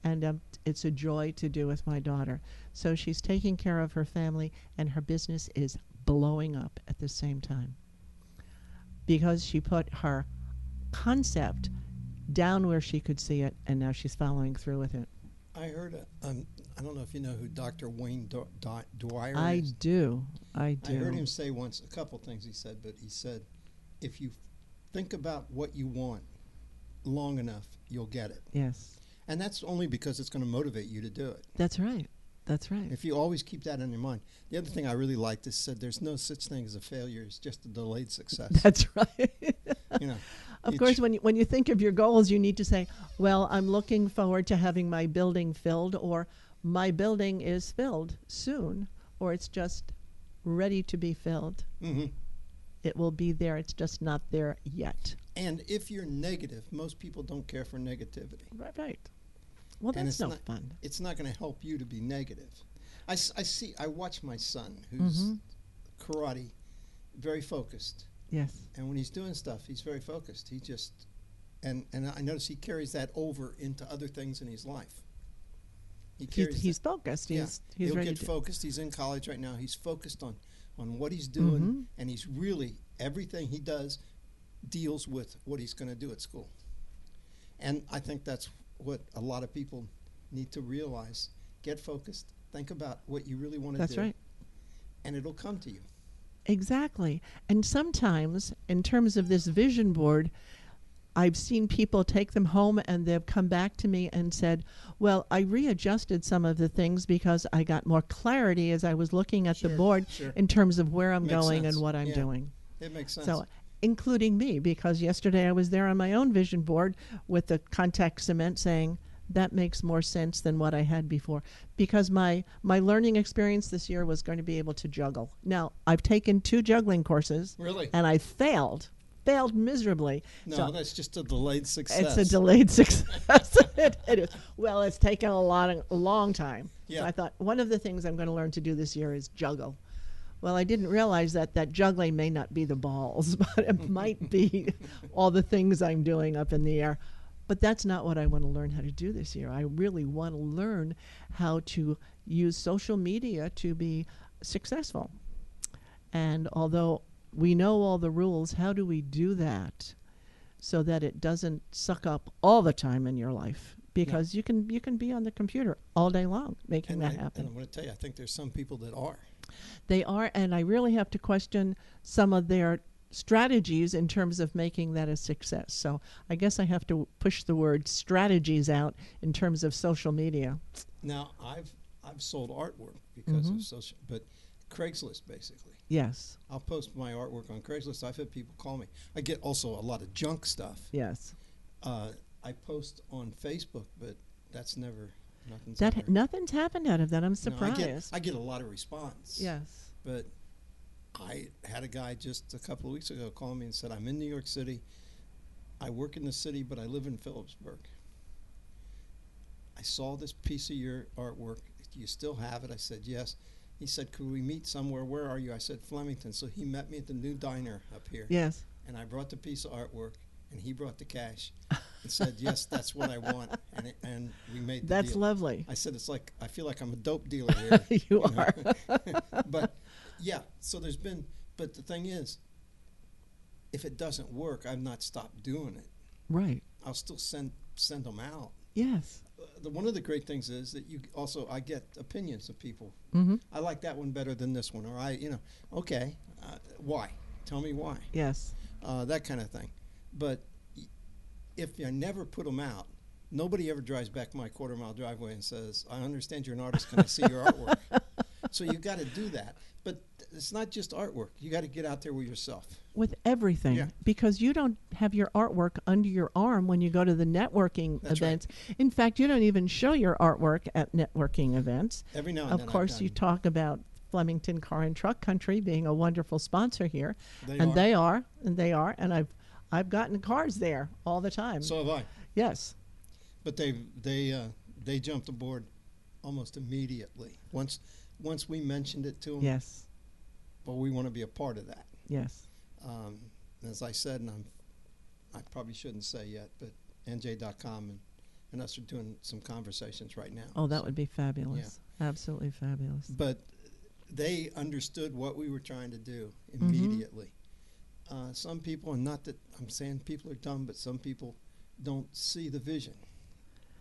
And it's a joy to do with my daughter. So she's taking care of her family, and her business is blowing up at the same time, because she put her concept down where she could see it, and now she's following through with it. I heard, I don't know if you know who Dr. Wayne Dwyer I is. do. I heard him say once, a couple things he said, but he said, if you think about what you want long enough, you'll get it. Yes. And that's only because it's going to motivate you to do it. That's right. That's right. If you always keep that in your mind. The other thing I really liked is said there's no such thing as a failure. It's just a delayed success. That's right. You know, Of course, when you think of your goals, you need to say, well, I'm looking forward to having my building filled, or my building is filled soon, or it's just ready to be filled. Mm-hmm. It will be there. It's just not there yet. And if you're negative, most people don't care for negativity. Right. Well, And that's it's no fun. It's not going to help you to be negative. I watch my son, who's karate, very focused. Yes. And when he's doing stuff, he's very focused. He just, and I notice he carries that over into other things in his life. He's focused. He's He'll ready get to. focused. He's in college right now. He's focused on what he's doing, Mhm. and he's really, everything he does deals with what he's going to do at school. And I think that's what a lot of people need to realize. Get focused. Think about what you really want to do. That's right. And it'll come to you. Exactly. And sometimes, in terms of this vision board, I've seen people take them home and they've come back to me and said, well, I readjusted some of the things because I got more clarity as I was looking at the Sure, board sure. in terms of where I'm Makes going sense. and what I'm Yeah. doing. It makes sense. So, including me, because yesterday I was there on my own vision board with the contact cement saying, that makes more sense than what I had before. Because my learning experience this year was going to be able to juggle. Now, I've taken 2 juggling courses. Really? And I failed miserably. No, So that's just a delayed success. it's a delayed success. It is. Well, it's taken a long time. Yeah. So I thought one of the things I'm going to learn to do this year is juggle. Well, I didn't realize that juggling may not be the balls, but it might be all the things I'm doing up in the air. But that's not what I want to learn how to do this year. I really want to learn how to use social media to be successful. And although we know all the rules, how do we do that so that it doesn't suck up all the time in your life? Because you can be on the computer all day long making that happen. And I'm going to tell you, I think there's some people that are. They are, and I really have to question some of their strategies in terms of making that a success. So I guess I have to push the word strategies out in terms of social media. Now, I've sold artwork because of social, but Craigslist, basically. Yes. I'll post my artwork on Craigslist. I've had people call me. I get also a lot of junk stuff. Yes. I post on Facebook, but that's never, nothing's That ever. nothing's happened out of that. I'm No, surprised. I get a lot of response. Yes. But I had a guy just a couple of weeks ago call me and said, I'm in New York City. I work in the city, but I live in Phillipsburg. I saw this piece of your artwork. Do you still have it? I said, yes. He said, could we meet somewhere? Where are you? I said, Flemington. So he met me at the new diner up here. Yes. And I brought the piece of artwork, and he brought the cash and said, yes, that's what I want. And we made the That's deal. lovely. I said, it's like, I feel like I'm a dope dealer here. You know? are. But, yeah, so there's been, but the thing is, if it doesn't work, I've not stopped doing it. Right. I'll still send them out. Yes. One of the great things is that I get opinions of people. Mm-hmm. I like that one better than this one, or okay, why? Tell me why. Yes. That kind of thing. But if you never put them out, nobody ever drives back my quarter-mile driveway and says, I understand you're an artist, can I see your artwork? So you got to do that. But it's not just artwork. You got to get out there with yourself. With everything. Yeah. Because you don't have your artwork under your arm when you go to the networking That's events. In fact, you don't even show your artwork at networking events. Every now and Of then course, you I've talk about Flemington Car and Truck Country being a wonderful sponsor here. done- They are, and I've gotten cars there all the time. So have I. Yes. But they jumped aboard almost immediately. Once we mentioned it to them, Yes. well, we want to be a part of that. Yes. As I said, and I probably shouldn't say yet, but NJ.com and us are doing some conversations right now. Oh, that would be fabulous. Absolutely fabulous. But they understood what we were trying to do immediately. Some people, and not that I'm saying people are dumb, but some people don't see the vision.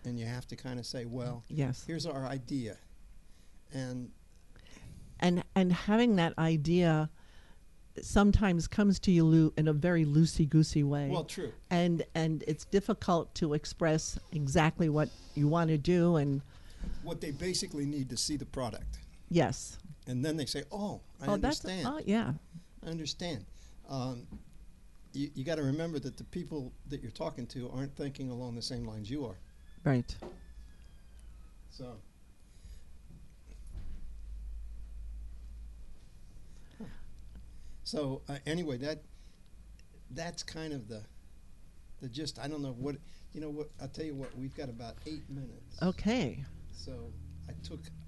And you have to kind of say, well, Yes. here's our idea. And And having that idea sometimes comes to you in a very loosey-goosey way. well, true. And it's difficult to express exactly what you want to do. And What they basically need to see the product. yes. And then they say, oh, I That's understand. yeah. I understand. You got to remember that the people that you're talking to aren't thinking along the same lines you are. Right. So, anyway, that's kind of the gist. I don't know what I'll tell you what. We've got about 8 minutes. Okay. So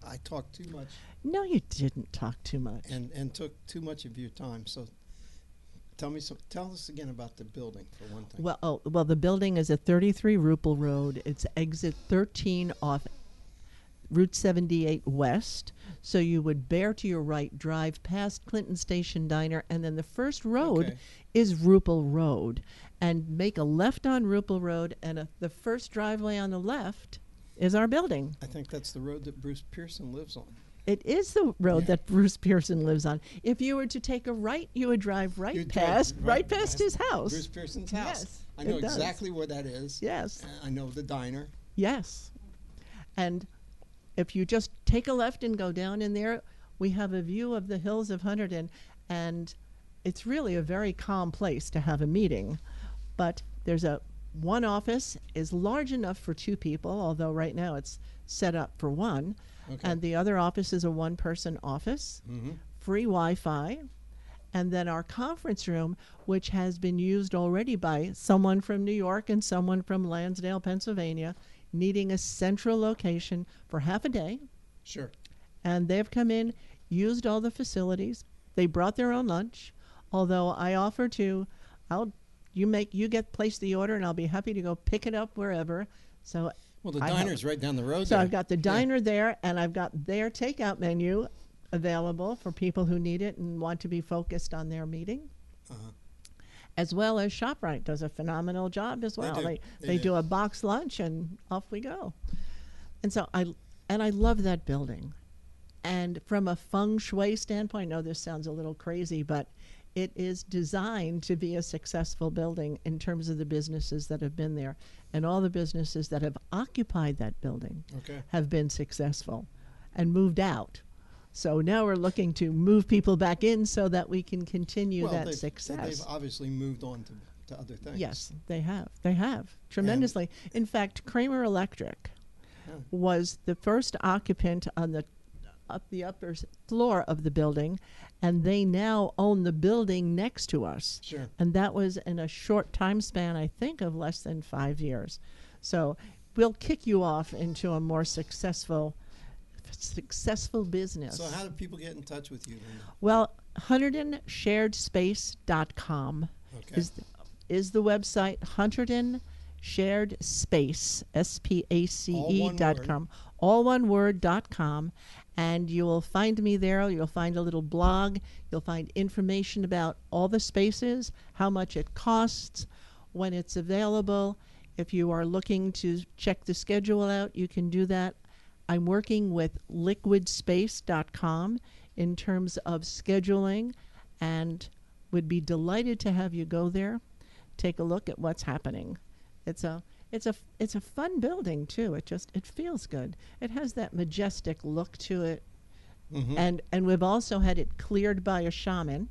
I talked too much No, you didn't talk too much. and took too much of your time. So tell us again about the building for one thing. Well, the building is at 33 Rupel Road. It's exit 13 off Route 78 West. So you would bear to your right, drive past Clinton Station Diner, and then the first road Okay. is Rupel Road. And make a left on Rupel Road, and the first driveway on the left is our building. I think that's the road that Bruce Pearson lives on. It is the road Yeah. that Bruce Pearson lives on. If you were to take a right, you would drive right You'd drive past right past his house. Bruce Pearson's house. Yes, I know it does. exactly where that is. Yes. I know the diner. Yes. And if you just take a left and go down in there, we have a view of the hills of Hunterdon, and it's really a very calm place to have a meeting. But there's one office is large enough for 2 people, although right now it's set up for 1. Okay. And the other office is a 1-person office, Mm-hmm. free Wi-Fi. And then our conference room, which has been used already by someone from New York and someone from Lansdale, Pennsylvania, needing a central location for half a day. Sure. And they've come in, used all the facilities. They brought their own lunch, although I offer to, you place the order, and I'll be happy to go pick it up wherever. So Well, the I have- diner's right down the road so there. I've got the diner there, and I've got their takeout menu available for people who need it and want to be focused on their meeting. Uh-huh. As well as ShopRite does a phenomenal job as well. do. They do a box lunch, and off we go. And so I love that building. And from a feng shui standpoint, I know this sounds a little crazy, but it is designed to be a successful building in terms of the businesses that have been there. And all the businesses that have occupied that building Okay. have been successful and moved out. So now we're looking to move people back in so that we can continue Well, that they've success. obviously moved on to other things. Yes, they have. They have tremendously. In fact, Kramer Electric Oh. was the first occupant on the upper floor of the building, and they now own the building next to us. Sure. And that was in a short time span, I think, of less than 5 years. So we'll kick you off into a more successful business. So how do people get in touch with you, Linda? Well, HunterdonSharedSpace.com Okay. is the website. HunterdonSharedSpace, SPACE.com. All one word.com. And you will find me there. You'll find a little blog. You'll find information about all the spaces, how much it costs, when it's available. If you are looking to check the schedule out, you can do that. I'm working with liquidspace.com in terms of scheduling, and would be delighted to have you go there, take a look at what's happening. It's a fun building too. It feels good. It has that majestic look to it. Mm-hmm. And we've also had it cleared by a shaman,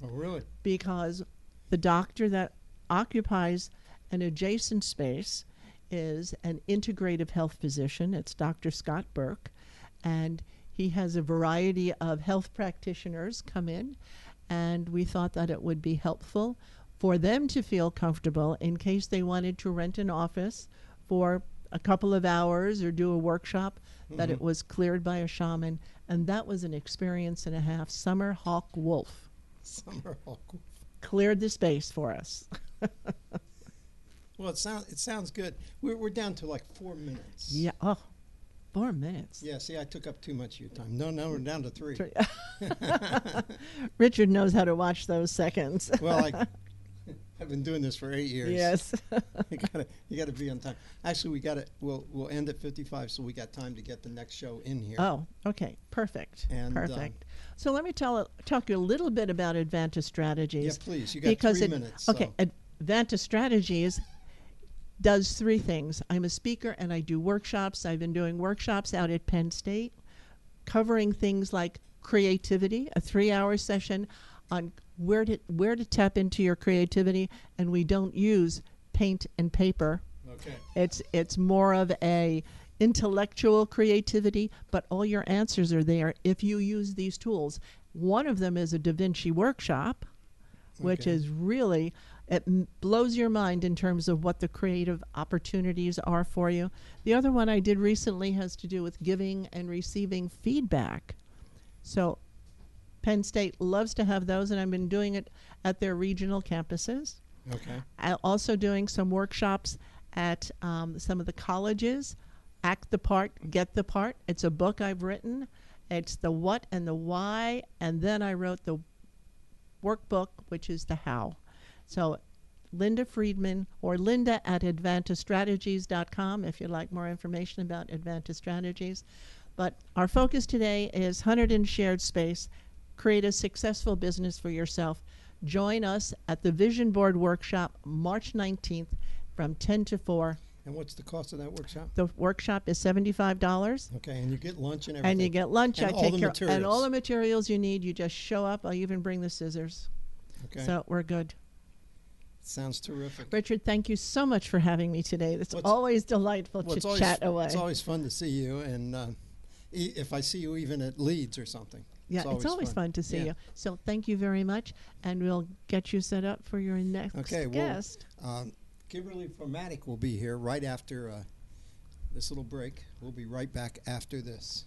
Oh, really? because the doctor that occupies an adjacent space is an integrative health physician. It's Dr. Scott Burke, and he has a variety of health practitioners come in, and we thought that it would be helpful for them to feel comfortable in case they wanted to rent an office for a couple of hours or do a workshop, that it was cleared by a shaman. And that was an experience and a half. Summer Hawk Wolf Summer Hawk. cleared the space for us. Well, it sounds good. We're down to like 4 minutes. Yeah. Oh, 4 minutes. Yeah. See, I took up too much of your time. No, we're down to 3. Richard knows how to watch those seconds. Well, I've been doing this for 8 years. Yes. you gotta be on time. Actually, we'll end at 55, so we got time to get the next show in here. Oh, okay. Perfect. And, Perfect. So let me talk you a little bit about Advanta Strategies. Yeah, please. You got 3 minutes. Okay. So. Advanta Strategies does 3 things. I'm a speaker and I do workshops. I've been doing workshops out at Penn State, covering things like creativity, a 3-hour session on where to tap into your creativity, and we don't use paint and paper. Okay. It's more of a intellectual creativity, but all your answers are there if you use these tools. One of them is a Da Vinci workshop, which Okay. is really, it blows your mind in terms of what the creative opportunities are for you. The other one I did recently has to do with giving and receiving feedback. So Penn State loves to have those, and I've been doing it at their regional campuses. Okay. I'm also doing some workshops at some of the colleges. Act the Part, Get the Part. It's a book I've written. It's the what and the why, and then I wrote the workbook, which is the how. So Linda Friedman, or Linda at advantastrategies.com if you'd like more information about Advanta Strategies. But our focus today is Hunterdon Shared Space. Create a successful business for yourself. Join us at the Vision Board Workshop March 19th from 10 to 4. And what's the cost of that workshop? The workshop is $75. Okay, and you get lunch and everything. And you get lunch. And I all take the care materials. and all the materials you need. You just show up. I'll even bring the scissors. Okay. So we're good. Sounds terrific. Richard, thank you so much for having me today. It's always delightful Well, to chat away. It's always fun to see you, and if I see you even at Leeds or something. Yeah, it's always fun to see you. So thank you very much, and we'll get you set up for your next guest. Kimberly Formatic will be here right after this little break. We'll be right back after this.